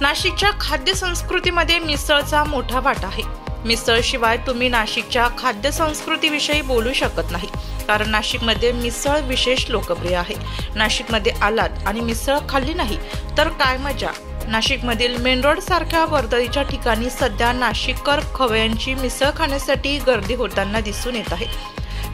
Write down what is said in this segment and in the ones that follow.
नाशिकच्या खाद्य संस्कृतीमध्ये मिसळचा मोठा वाटा आहे। मिसळ शिवाय तुम्ही नाशिकच्या खाद्य संस्कृतीविषयी बोलू शकत नाही, कारण नाशिकमध्ये मिसळ विशेष लोकप्रिय आहे। नाशिकमध्ये आलात आणि मिसळ खाल्ली नाही तर काय मजा। नाशिकमधील मेन रोड सारख्या वर्दळीच्या ठिकाणी सध्या नाशिककर खवय्यांची मिसळ खाण्यासाठी गर्दी होताना दिसून येत आहे।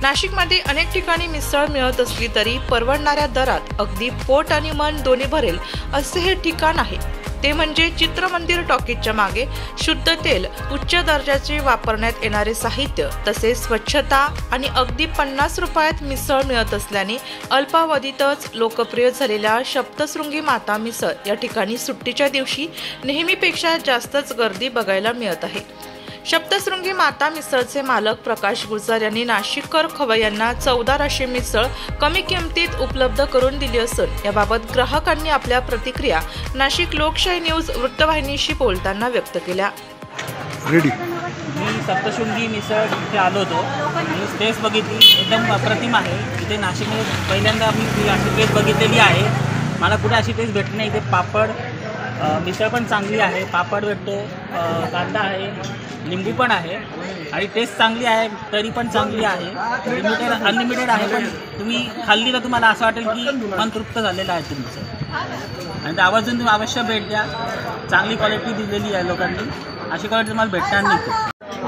नाशिकमध्ये अनेक ठिकाणी मिसळ मिळत असली तरी परवडणाऱ्या दरात अगदी पोट आणि मन दोन्ही भरेल असे हे ठिकाण आहे। ते म्हणजे चित्रमंदिर टॉकीजच्या मागे शुद्ध तेल, उच्च दर्जाचे वापरण्यात येणारे साहित्य, तसेच स्वच्छता आणि अगदी 50 रुपयात मिसळ मिळत असल्याने अल्पावधीतच लोकप्रिय झालेल्या सप्तशृंगी माता मिसळ या ठिकाणी सुट्टीच्या दिवशी नेहमीपेक्षा जास्तच गर्दी बघायला मिळत आहे। सप्तशृंगी माता मिसळचे मालक प्रकाश गुजर यांनी नाशिककर खवय्यांना चवदार अशी मिसळ कमी किमतीत उपलब्ध करून दिली असून याबाबत ग्राहकांनी आपल्या प्रतिक्रिया नाशिक लोकशाही न्यूज वृत्तवाहिनीशी बोलताना व्यक्त केल्या। मी सप्तशृंगी मिसळ इथे आलो होतो आणि टेस्ट बघितली, एकदम अप्रतिम आहे। इथे नाशिकमध्ये पहिल्यांदा मी अशी टेस्ट बघितलेली आहे, मला कुठे अशी टेस्ट भेटली नाही। इथे पापड, मिसळ पण चांगली आहे, पापड भेटतो, कांदा आहे, लिंबू पण आहे आणि टेस्ट चांगली आहे, तरी पण चांगली आहे। अनलिमिटेड आहे, पण तुम्ही खाल्ली तर तुम्हाला असं वाटेल की मन तृप्त झालेलं आहे तुमचं। आणि आवर्जून तुम्ही अवश्य भेट द्या, चांगली क्वालिटी दिलेली आहे लोकांनी, अशी क्वालिटी तुम्हाला भेटणार नाही।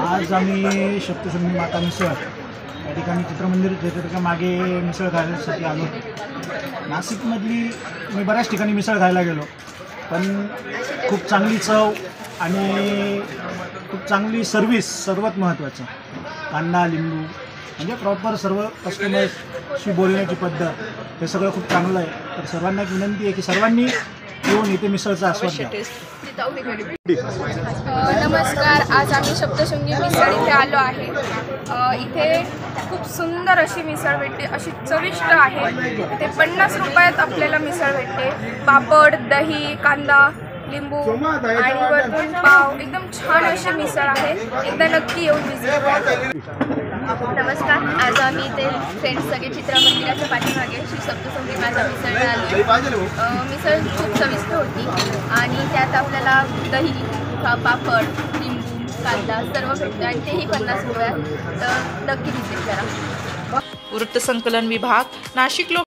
आज आम्ही सप्तशृंगी माता मिसळ या ठिकाणी चित्रमंदिर थिएटरच्या मागे मिसळ खाण्यासाठी आलो। नाशिकमधली मी बऱ्याच ठिकाणी मिसळ खायला गेलो, पण खूप चांगली चव आणि खूप चांगली सर्व्हिस, सर्वात महत्त्वाचं कांदा, लिंबू, म्हणजे प्रॉपर सर्व कस्टमर्सशी बोलण्याची पद्धत, हे सगळं खूप चांगलं आहे। तर सर्वांना एक विनंती आहे की सर्वांनी येऊन इथे मिसळचा आस्वाद घ्या। नमस्कार, आज आम्ही सप्तशृंगी मिसळ इथे आलो आहे। इथे खूप सुंदर अशी मिसळ भेटते, अशी चविष्ट आहे। इथे 50 रुपयात आपल्याला मिसळ भेटते, पापड, दही, कांदा, लिंबू आणि वरून पाव, एकदम छान अशी मिसळ आहे, एकदा नक्की येऊन विजिट करा। नमस्कार, आज आम्ही इथे फ्रेंड्स सगळे चित्रमंदिराच्या पाठीमागे श्री सप्तशृंगी माता मिसळला आलो। मिसळ खूप चविष्ट होती आणि त्यात आपल्याला दही, पापड, लिंबू, कांदा सर्व भेटतं आणि तेही 50 रुपयात, तर नक्की विजिट करा। वृत्तसंकलन विभाग, नाशिक।